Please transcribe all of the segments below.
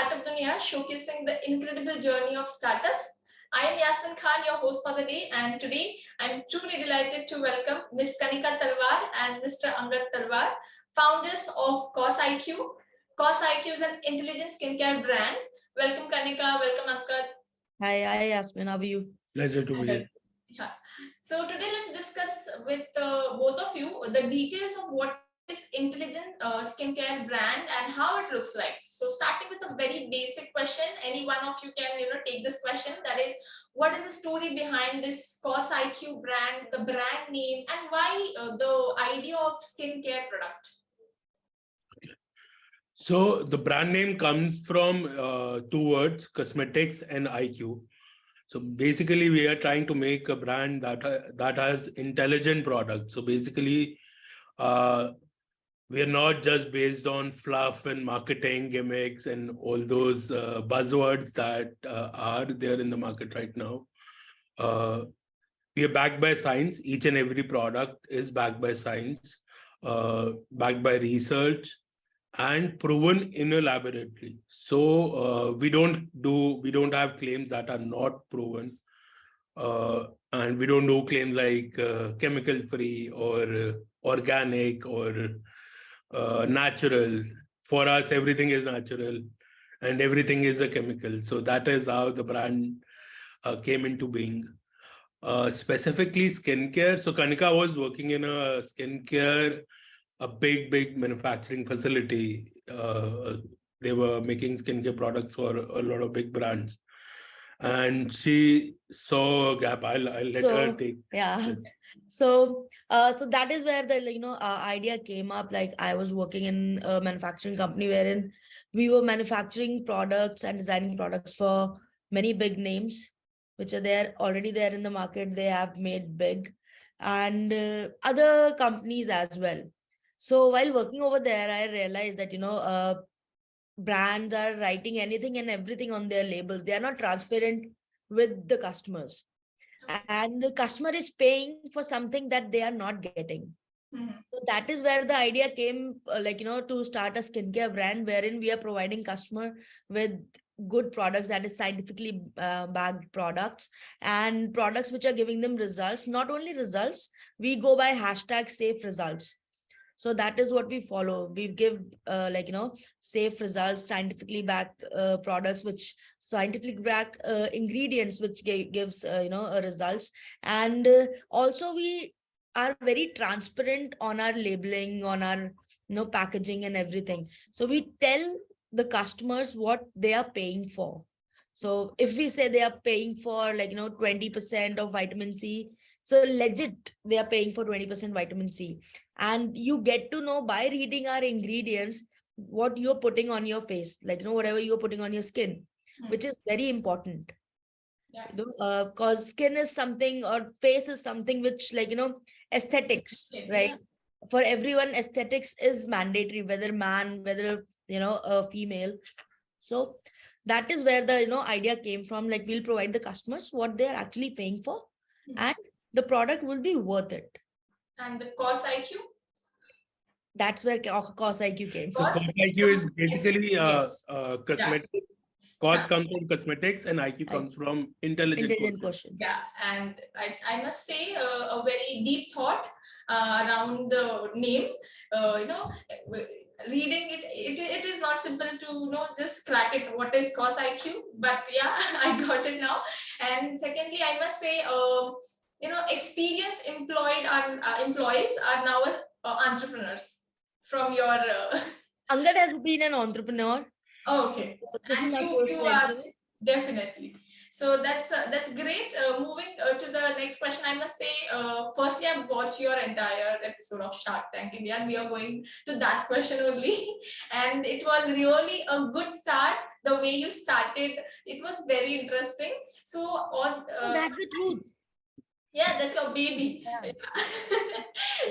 Startup Duniya, showcasing the incredible journey of startups. I am Yasmin Khan, your host for the day, and today I'm truly delighted to welcome Ms. Kanika Talwar and Mr. Angad Talwar, founders of CosIQ. CosIQ is an intelligent skincare brand. Welcome Kanika, welcome Angad. Hi, Yasmin. How are you? Pleasure to be here. Yeah. So today let's discuss with both of you the details of what is intelligent skincare brand and how it looks like. So starting with a very basic question, any one of you can take this question, that is, what is the story behind this CosIQ brand, the brand name, and why the idea of skincare product? So the brand name comes from two words, cosmetics and IQ. So basically, we are trying to make a brand that has intelligent products. So basically, we are not just based on fluff and marketing gimmicks and all those buzzwords that are there in the market right now. We are backed by science. Each and every product is backed by science, backed by research, and proven in a laboratory. So we don't have claims that are not proven, and we don't do claims like chemical free or organic or natural. For us, everything is natural and everything is a chemical. So that is how the brand came into being. Specifically skincare. So Kanika was working in a skincare, a big manufacturing facility. They were making skincare products for a lot of big brands, and she saw a gap. I'll let her take. Yeah. So that is where the idea came up. Like, I was working in a manufacturing company wherein we were manufacturing products and designing products for many big names, which are already there in the market. They have made big, and other companies as well. So while working over there, I realized that brands are writing anything and everything on their labels. They are not transparent with the customers, and the customer is paying for something that they are not getting. So that is where the idea came, to start a skincare brand wherein we are providing customer with good products, that is scientifically backed products, and products which are giving them results. Not only results, we go by #safe results. So that is what we follow. We give safe results, scientifically backed products, which scientifically backed ingredients, which gives results. And also we are very transparent on our labeling, on our packaging and everything. So we tell the customers what they are paying for. So if we say they are paying for 20% of vitamin C, so legit, they are paying for 20% vitamin C. And you get to know by reading our ingredients what you're putting on your face, whatever you're putting on your skin, which is very important. Yeah. Because skin is something, or face is something which aesthetics, right? Yeah. For everyone, aesthetics is mandatory, whether man, whether a female. So that is where the idea came from. Like, we'll provide the customers what they're actually paying for, and the product will be worth it. And the CosIQ? That's where CosIQ came from. So CosIQ is basically cosmetics. Yeah. Cos comes from cosmetics and IQ comes from intelligent quotient. Yeah, and I must say a very deep thought around the name. Reading it is not simple to just crack it. What is CosIQ? But yeah, I got it now. And secondly, I must say, experienced employees are now entrepreneurs from your. Angad has been an entrepreneur. Oh, okay. This and is my you are definitely. So that's great. Moving to the next question, I must say, firstly, I've watched your entire episode of Shark Tank India, and we are going to that question only. And it was really a good start. The way you started, it was very interesting. So on. That's the truth. Yeah, that's your baby. Yeah.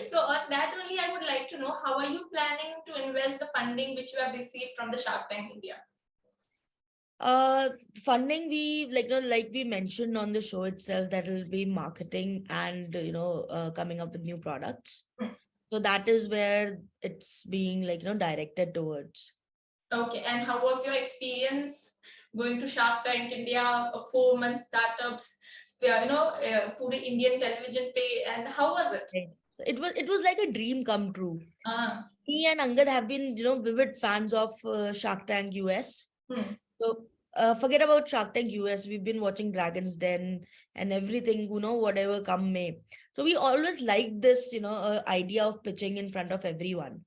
So on that only, I would like to know, how are you planning to invest the funding which you have received from the Shark Tank India? Funding, we like we mentioned on the show itself, that will be marketing and coming up with new products. So that is where it's being directed towards. Okay, and how was your experience going to Shark Tank India, 4 month startups, pure Indian television pay, and how was it? Right. So it was like a dream come true. Ah, Me and Angad have been, vivid fans of Shark Tank US. hmm. So forget about Shark Tank US. We've been watching Dragon's Den and everything, whatever come may. So we always liked this, idea of pitching in front of everyone.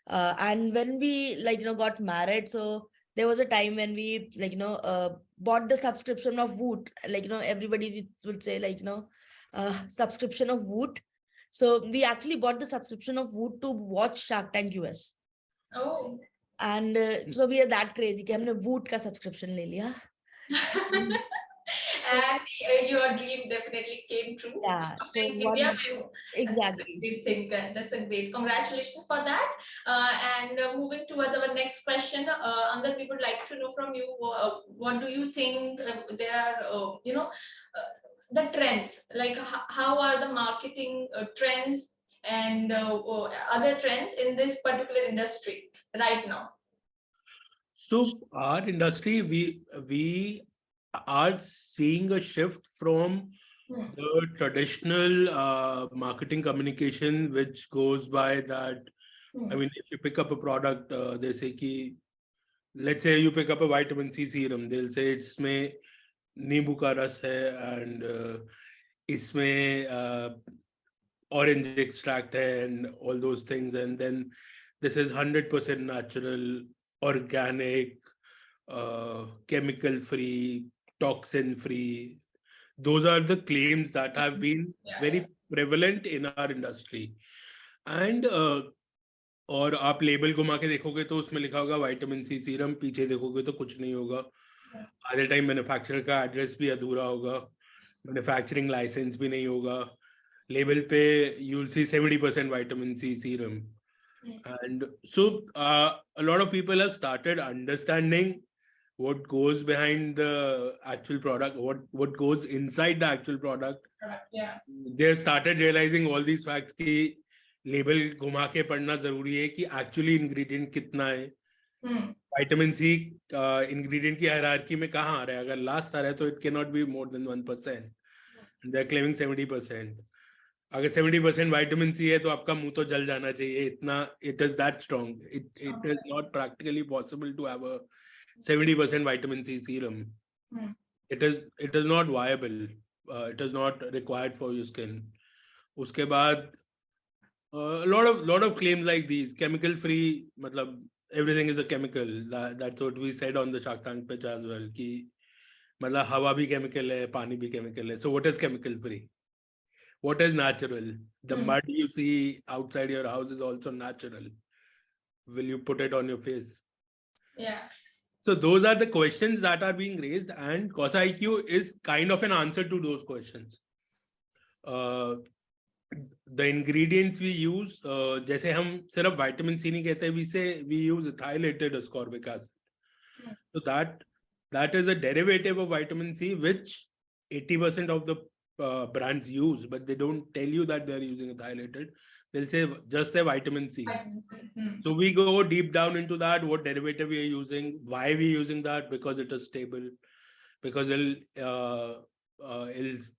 And when we got married, so there was a time when we bought the subscription of Woot. Everybody would say subscription of Woot. So we actually bought the subscription of Woot to watch Shark Tank US. Oh. And so we are that crazy कि हमने Woot का subscription ले लिया. And your dream definitely came true. Yeah. Shark So Tank India, that's a exactly. great thing. That's a great. Congratulations for that. And moving towards our next question, Angad, we would like to know from you, what do you think there are, the trends, like how are the marketing trends and other trends in this particular industry right now? So our industry, we are seeing a shift from the traditional marketing communication, which goes by that. I mean, if you pick up a product, they say ki, let's say you pick up a vitamin C serum, they'll say it's में नींबू का रस है and इसमें orange extract hai and all those things, and then this is 100% natural, organic, chemical free, toxin free. Those are the claims that have been very prevalent in our industry. And और आप label घुमा के देखोगे तो उसमें लिखा होगा vitamin C serum, पीछे देखोगे तो कुछ नहीं होगा. आधे टाइम मैन्युफैक्चरर का एड्रेस भी अधूरा होगा, मैन्युफैक्चरिंग लाइसेंस भी नहीं होगा. Label पे you'll see 70% vitamin C serum. And so a lot of people have started understanding what goes behind the actual product, what goes inside the actual product. Yeah. They've started realizing all these facts कि label घुमा के पढ़ना जरूरी है कि actually ingredient कितना है. Vitamin C ingredient की हायरार्की में कहाँ आ रहा है. अगर लास्ट आ रहा है तो it can not be more than 1%. They are claiming 70%. अगर 70% विटामिन सी है तो आपका मुंह तो जल जाना चाहिए. इतना it is that strong. It is not practically possible to have a 70% vitamin C serum. It is not viable. It is not required for your skin. उसके बाद a lot of claims like these, chemical free, मतलब everything is a chemical. That's what we said on the Shark Tank pitch as well, कि मतलब हवा भी chemical है, पानी भी chemical है. So what is chemical free? What is natural? The mud you see outside your house is also natural. Will you put it on your face? Yeah. So those are the questions that are being raised, and CosIQ is kind of an answer to those questions. The ingredients we use, जैसे हम सिर्फ vitamin C नहीं कहते, we use ethylated ascorbic acid. So that is a derivative of vitamin C, which 80% of the brands use, but they don't tell you that they're using ethylated. They'll just say vitamin C. So we go deep down into that, what derivative we are using, why we're using that, because it is stable, because it'll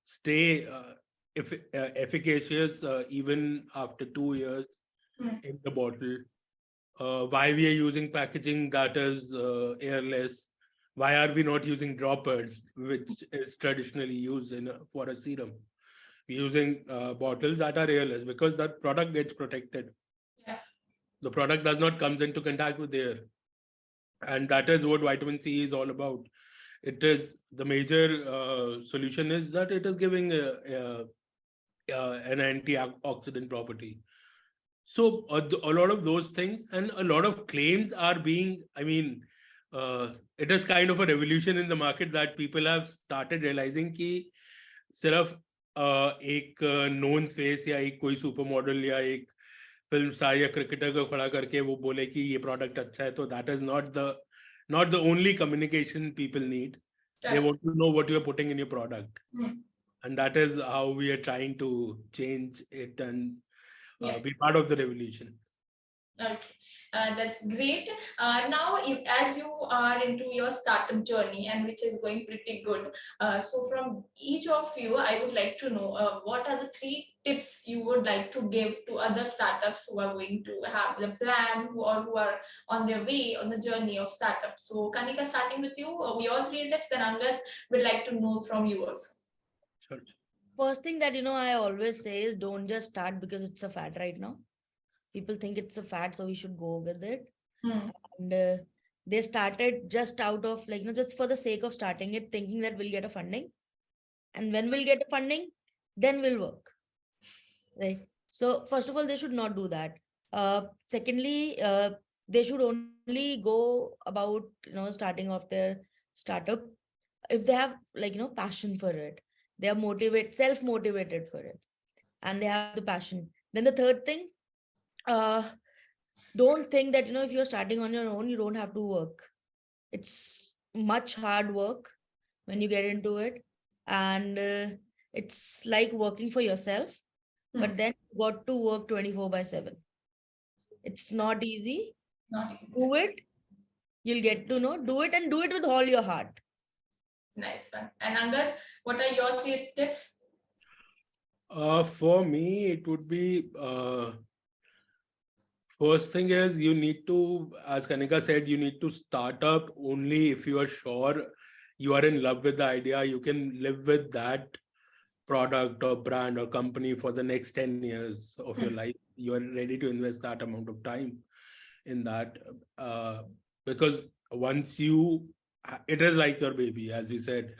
stay efficacious even after 2 years in the bottle. Why we are using packaging that is airless. Why are we not using droppers, which is traditionally used for a serum? We're using bottles that are airless because that product gets protected. Yeah. The product does not come into contact with air. And that is what vitamin C is all about. It is the major solution is that it is giving an antioxidant property. So a lot of those things and a lot of claims are being, it is kind of a revolution in the market that people have started realizing कि सिर्फ एक known face या एक कोई supermodel या एक film star या cricketer को खड़ा करके वो बोले कि ये product अच्छा है, तो that is not the only communication people need. They want to know what you are putting in your product. And that is how we are trying to change it and be part of the revolution. Okay, that's great. Now, as you are into your startup journey and which is going pretty good, so from each of you, I would like to know what are the 3 tips you would like to give to other startups who are going to have the plan or who are on their way on the journey of startup. So, Kanika, starting with you, we all 3 tips, then Angad would like to know from you also. Sure. First thing that, I always say is don't just start because it's a fad right now. People think it's a fad, so we should go with it. Hmm. And they started just out of just for the sake of starting it, thinking that we'll get a funding. And when we'll get a funding, then we'll work. Right. So first of all, they should not do that. Secondly, they should only go about, starting off their startup if they have passion for it. They are self-motivated for it, and they have the passion. Then the third thing, uh, don't think that if you're starting on your own, you don't have to work. It's much hard work when you get into it, and it's like working for yourself, but then you got to work 24/7. It's not easy. Not easy. Do it. You'll get to know. Do it, and do it with all your heart. Nice one. And Angad, what are your 3 tips? For me, it would be first thing is you need to, as Kanika said, you need to start up only if you are sure you are in love with the idea. You can live with that product or brand or company for the next 10 years of your life. You are ready to invest that amount of time in that, because once it is like your baby, as we said,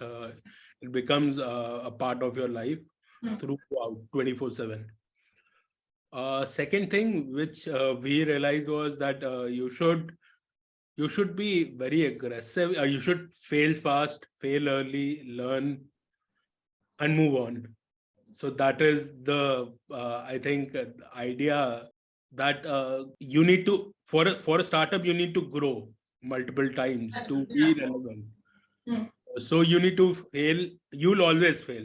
it becomes a part of your life throughout 24/7. Second thing which we realized was that you should be very aggressive. You should fail fast, fail early, learn, and move on. So that is the I think idea that you need to for a startup you need to grow multiple times to be relevant. So you need to fail. You'll always fail.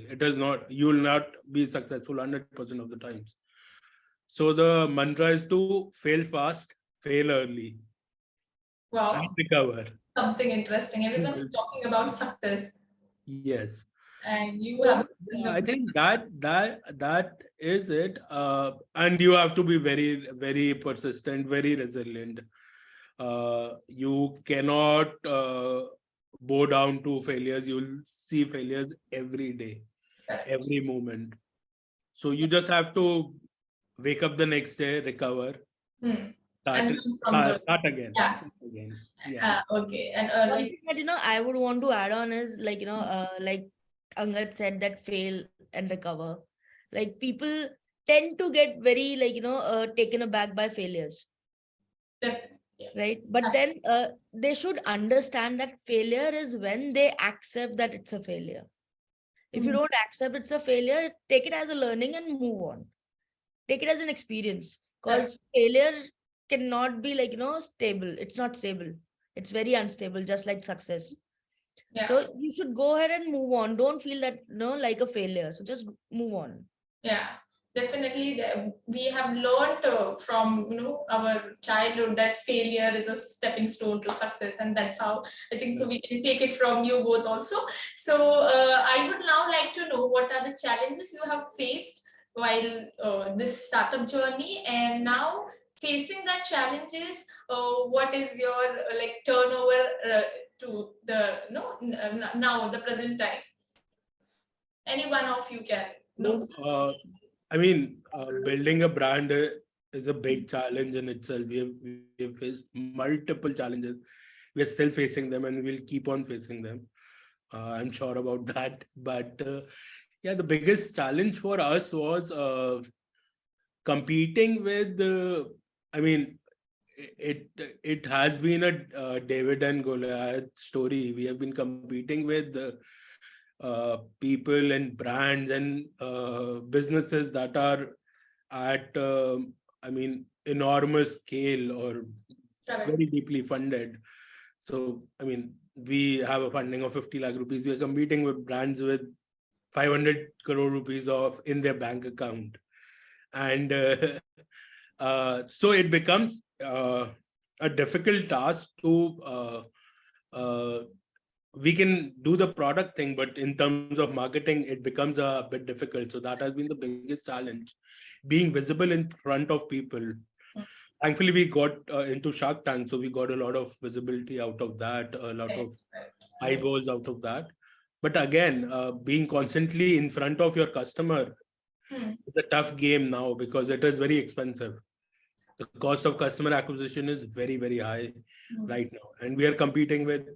You will not be successful 100% of the times. So the mantra is to fail fast, fail early, Wow. and recover. Something interesting. Everyone's talking about success. Yes. And you have. I think that is it. And you have to be very, very persistent, very resilient. You cannot bow down to failures. You'll see failures every day, every moment. So you just have to wake up the next day, recover, start again. Yeah. Start again. Yeah. Okay. And one thing that I would want to add on is like Angad said, that fail and recover. Like people tend to get very taken aback by failures. Definitely. Yeah. Right. But then they should understand that failure is when they accept that it's a failure. If you don't accept it's a failure, take it as a learning and move on. Take it as an experience, because failure cannot be stable. It's not stable. It's very unstable, just like success. Yeah. So you should go ahead and move on. Don't feel that like a failure. So just move on. Yeah. Definitely, we have learned from our childhood that failure is a stepping stone to success, and that's how I think so we can take it from you both also. So I would now like to know what are the challenges you have faced while this startup journey, and now facing that challenges, what is your turnover to the now the present time? Any one of you can. I mean, building a brand is a big challenge in itself. We have faced multiple challenges. We're still facing them, and we'll keep on facing them. I'm sure about that. But yeah, the biggest challenge for us was competing with. I mean, it has been a David and Goliath story. We have been competing with people and brands and businesses that are at enormous scale or very deeply funded. So I mean, we have a funding of 50 lakh rupees. We are competing with brands with 500 crore rupees in their bank account, and so it becomes a difficult task to we can do the product thing, but in terms of marketing, it becomes a bit difficult. So that has been the biggest challenge, being visible in front of people. Thankfully, we got into Shark Tank, so we got a lot of visibility out of that, a lot of eyeballs out of that. But again, being constantly in front of your customer is a tough game now because it is very expensive. The cost of customer acquisition is very, very high right now. And we are competing with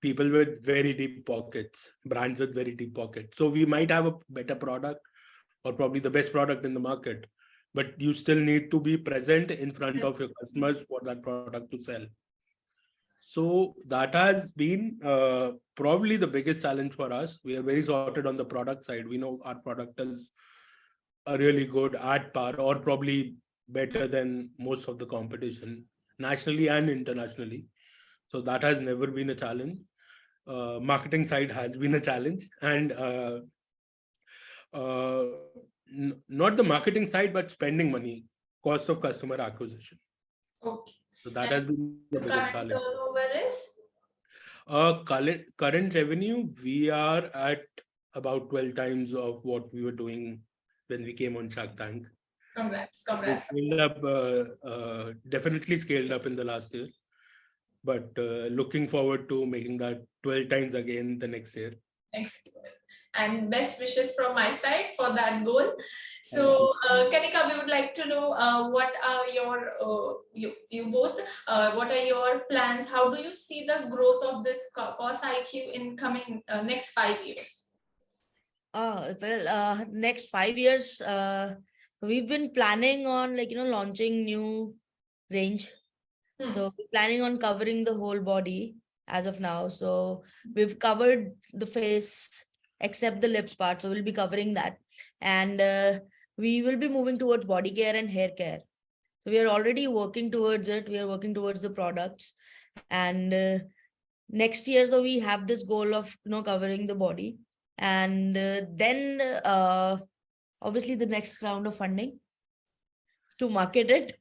people with very deep pockets, brands with very deep pockets. So we might have a better product or probably the best product in the market, but you still need to be present in front of your customers for that product to sell. So that has been probably the biggest challenge for us. We are very sorted on the product side. We know our product is a really good at par or probably better than most of the competition nationally and internationally. So that has never been a challenge. Marketing side has been a challenge, and not the marketing side, but spending money, cost of customer acquisition. Okay. So that has been the biggest Current challenge. turnover is? Current revenue, we are at about 12 times of what we were doing when we came on Shark Tank. Congrats. Scaled up, definitely scaled up in the last year, but looking forward to making that 12 times again the next year. Excellent. And best wishes from my side for that goal. So, Kanika, we would like to know what are your you both what are your plans? How do you see the growth of this CosIQ in coming next 5 years? Next 5 years, we've been planning on launching new range. So we're planning on covering the whole body as of now. So we've covered the face except the lips part. So we'll be covering that. And we will be moving towards body care and hair care. So we are already working towards it. We are working towards the products. And next year, so we have this goal of covering the body. And then obviously the next round of funding to market it.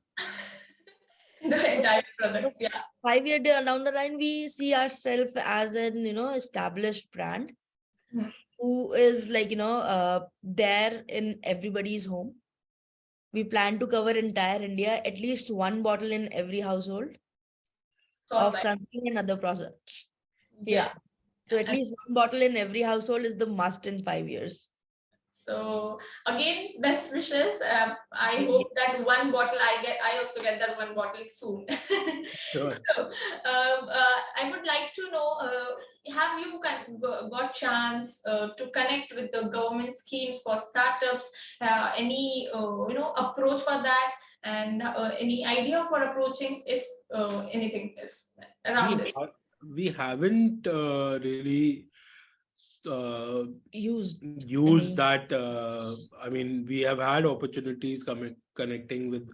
The entire products, yeah. 5 year down the line, we see ourselves as an established brand who is there in everybody's home. We plan to cover entire India, at least one bottle in every household of sunscreen and other products. Yeah. So at least one bottle in every household is the must in 5 years. So again, best wishes. I hope that one bottle I also get that one bottle soon. Sure. So I would like to know, have you got chance to connect with the government schemes for startups? Any approach for that, and any idea for approaching if anything is around this? We haven't really used that. I mean, we have had opportunities connecting with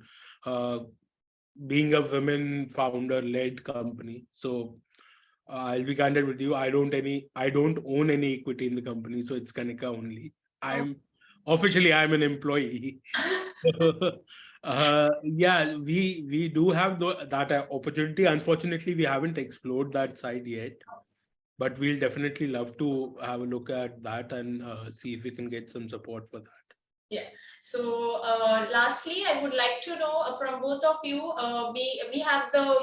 being a women founder led company. So I'll be candid with you. I don't own any equity in the company, so it's Kanika only. I'm an employee. Yeah, we do have that opportunity. Unfortunately, we haven't explored that side yet, but we'll definitely love to have a look at that and see if we can get some support for that. Yeah. So lastly, I would like to know from both of you, we have the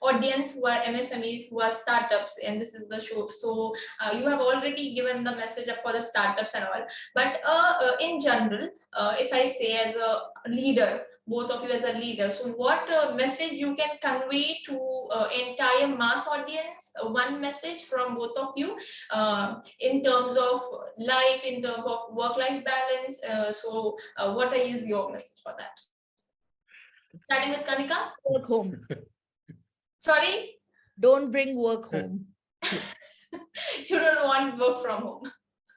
audience who are MSMEs, who are startups, and this is the show. So you have already given the message up for the startups and all. But in general, if I say as a leader, both of you as a leader, so what message you can convey to entire mass audience? One message from both of you in terms of life, in terms of work-life balance. So what is your message for that? Starting with Kanika. Work home. Sorry? Don't bring work home. You don't want work from home.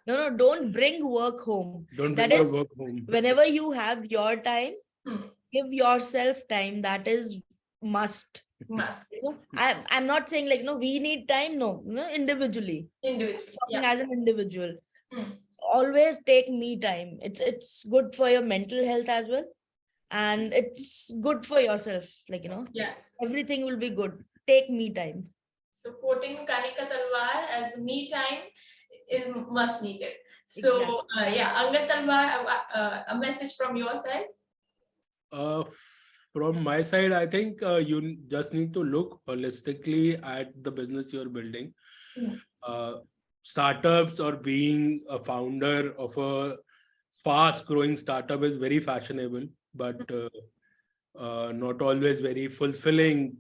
No, don't bring work home. Don't bring your work home. Whenever you have your time, give yourself time. That is must. I'm not saying we need time. No, individually. Yeah. As an individual. Always take me time. It's good for your mental health as well. and it's good for yourself. Like, Yeah. everything will be good. Take me time. So quoting Kanika Talwar as me time is must needed. So Exactly. yeah, Angad Talwar, a message from your side. Uh, from my side, I think you just need to look holistically at the business you're building. Mm. Startups or being a founder of a fast growing startup is very fashionable, but not always very fulfilling.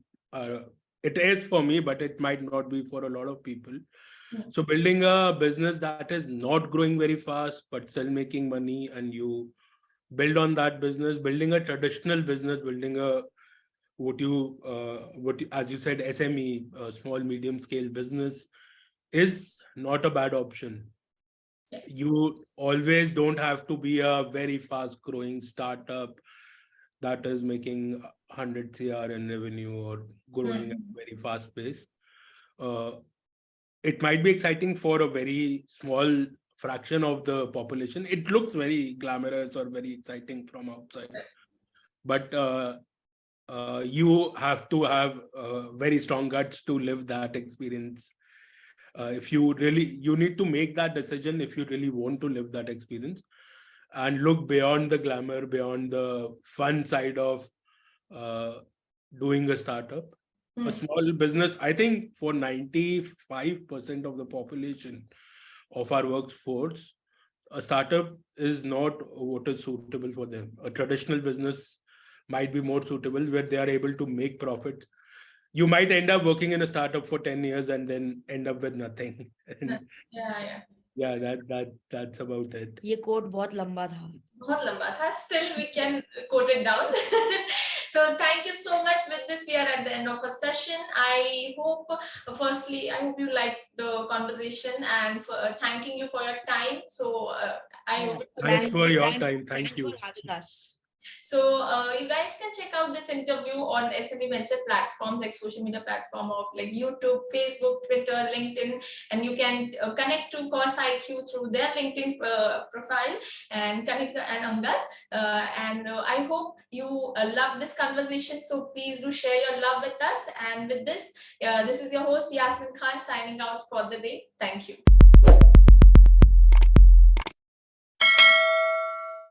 It is for me, but it might not be for a lot of people. Mm. So building a business that is not growing very fast, but still making money, and you build on that business, building a traditional business, building a as you said, SME, small medium scale business, is not a bad option. You always don't have to be a very fast growing startup that is making 100 CR in revenue or growing at Mm. very fast pace. Uh, it might be exciting for a very small fraction of the population. It looks very glamorous or very exciting from outside, but you have to have very strong guts to live that experience. If you need to make that decision if you really want to live that experience and look beyond the glamour, beyond the fun side of uh, doing a startup. A Mm. small business, I think for 95% of the population of our workforce, a startup is not what is suitable for them. A traditional business might be more suitable where they are able to make profit. You might end up working in a startup for 10 years and then end up with nothing. And Yeah. yeah, that's about it. ये quote बहुत लंबा था. बहुत लंबा था. Still we can quote it down. So thank you so much. With this, we are at the end of a session. I hope, firstly, I hope you like the conversation, and for, thanking you for your time. So I Yeah. hope it's a Thanks very for your Thanks time. Thank for you. having us. So you guys can check out this interview on SMEVenture platforms, like social media platform of like YouTube, Facebook, Twitter, LinkedIn, and you can connect to CosIQ through their LinkedIn profile and Kanika and Angad. And I hope you love this conversation. So please do share your love with us. And with this, this is your host Yasmin Khan signing out for the day. Thank you.